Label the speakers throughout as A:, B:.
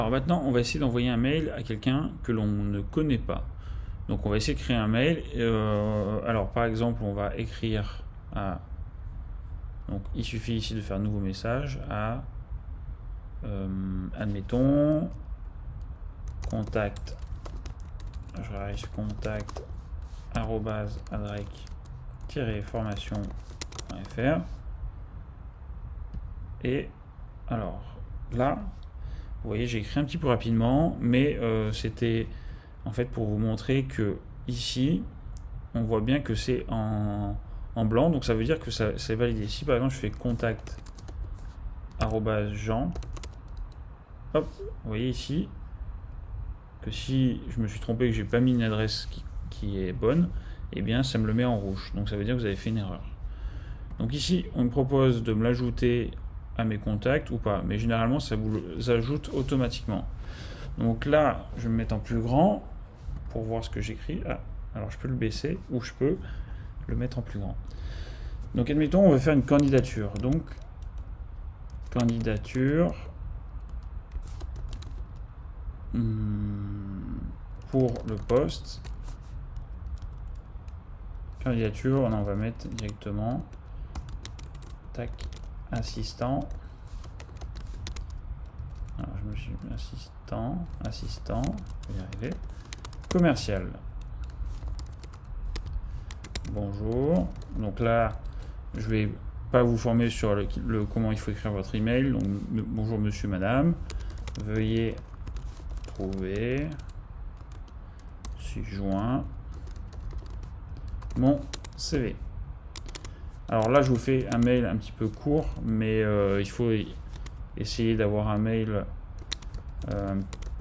A: Alors maintenant, on va essayer d'envoyer un mail à quelqu'un que l'on ne connaît pas. Donc on va essayer de créer un mail. Alors par exemple, on va écrire à... Donc il suffit ici de faire un nouveau message à... admettons... contact... Je réarrive contact @adrec-formation.fr. Et alors là, vous voyez, j'ai écrit un petit peu rapidement, mais c'était en fait pour vous montrer que ici, on voit bien que c'est en blanc, donc ça veut dire que c'est validé. Si par exemple je fais contact @jean, hop, vous voyez ici que si je me suis trompé, que j'ai pas mis une adresse qui est bonne, eh bien ça me le met en rouge. Donc ça veut dire que vous avez fait une erreur. Donc ici, on me propose de me l'ajouter à mes contacts ou pas, mais généralement ça vous ajoute automatiquement. Donc là, je vais me mettre en plus grand pour voir ce que j'écris. Ah, alors je peux le baisser ou je peux le mettre en plus grand. Donc admettons, on va faire une candidature. Donc candidature pour le poste. Candidature, on va mettre directement tac, assistant. Alors je me suis mis assistant, je vais y arriver. Commercial. Bonjour. Donc là, je vais pas vous former sur le comment il faut écrire votre email. Donc bonjour monsieur, madame. Veuillez trouver ci-joint mon CV. Alors là, je vous fais un mail un petit peu court, mais il faut essayer d'avoir un mail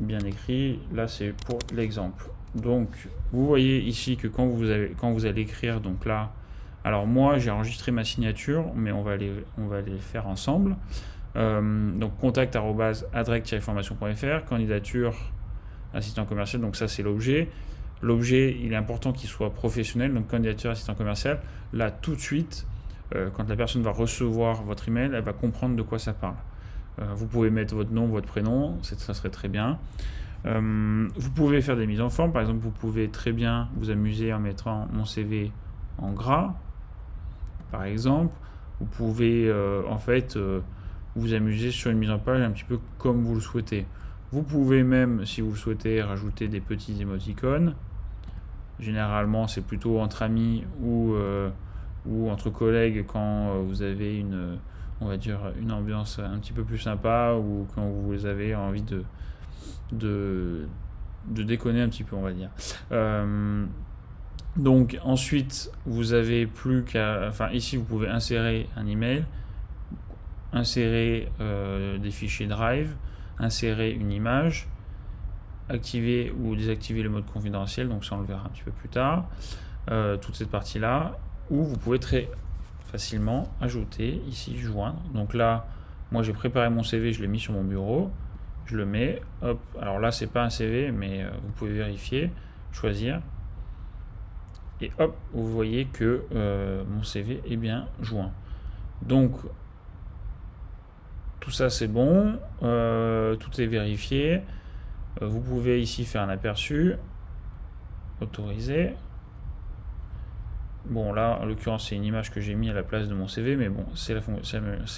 A: bien écrit. Là, c'est pour l'exemple. Donc, vous voyez ici que quand vous allez écrire, donc là, alors moi, j'ai enregistré ma signature, mais on va les faire ensemble. Donc, contact @adrec-formation.fr, candidature, assistant commercial, donc ça, c'est l'objet. L'objet, il est important qu'il soit professionnel, donc candidature, assistant commercial. Là, tout de suite, quand la personne va recevoir votre email, elle va comprendre de quoi ça parle. Vous pouvez mettre votre nom, votre prénom, ça serait très bien. Vous pouvez faire des mises en forme, par exemple, vous pouvez très bien vous amuser en mettant mon CV en gras, par exemple. Vous pouvez en fait vous amuser sur une mise en page un petit peu comme vous le souhaitez. Vous pouvez même, si vous le souhaitez, rajouter des petits émoticônes. Généralement, c'est plutôt entre amis ou entre collègues quand vous avez on va dire, une ambiance un petit peu plus sympa ou quand vous avez envie de déconner un petit peu, on va dire. Donc ensuite, vous avez plus qu'à... Enfin, ici, vous pouvez insérer un email, insérer des fichiers Drive, insérer une image, activer ou désactiver le mode confidentiel, donc ça on le verra un petit peu plus tard, toute cette partie-là, où vous pouvez très facilement ajouter ici joindre. Donc là, moi j'ai préparé mon CV, je l'ai mis sur mon bureau, je le mets, hop, alors là c'est pas un CV, mais vous pouvez vérifier, choisir, et hop, vous voyez que mon CV est bien joint. Donc tout ça c'est bon, tout est vérifié. Vous pouvez ici faire un aperçu, autoriser. Bon là en l'occurrence c'est une image que j'ai mis à la place de mon CV, mais bon c'est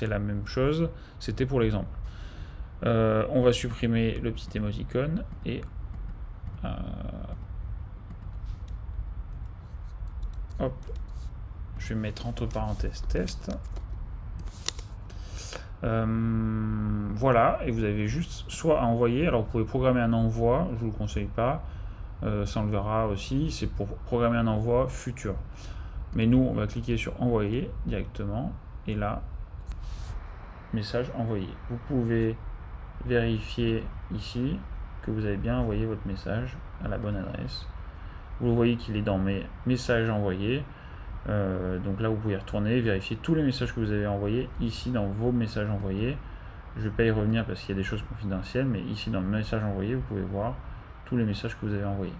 A: la même chose, c'était pour l'exemple. On va supprimer le petit émoticône et hop, je vais mettre entre parenthèses test. Voilà, et vous avez juste soit à envoyer. Alors vous pouvez programmer un envoi, je vous le conseille pas, ça on le verra aussi, c'est pour programmer un envoi futur. Mais nous on va cliquer sur envoyer directement, et là, message envoyé. Vous pouvez vérifier ici que vous avez bien envoyé votre message à la bonne adresse. Vous voyez qu'il est dans mes messages envoyés. Donc là vous pouvez retourner, vérifier tous les messages que vous avez envoyés ici dans vos messages envoyés. Je ne vais pas y revenir parce qu'il y a des choses confidentielles, mais ici dans mes messages envoyés vous pouvez voir tous les messages que vous avez envoyés.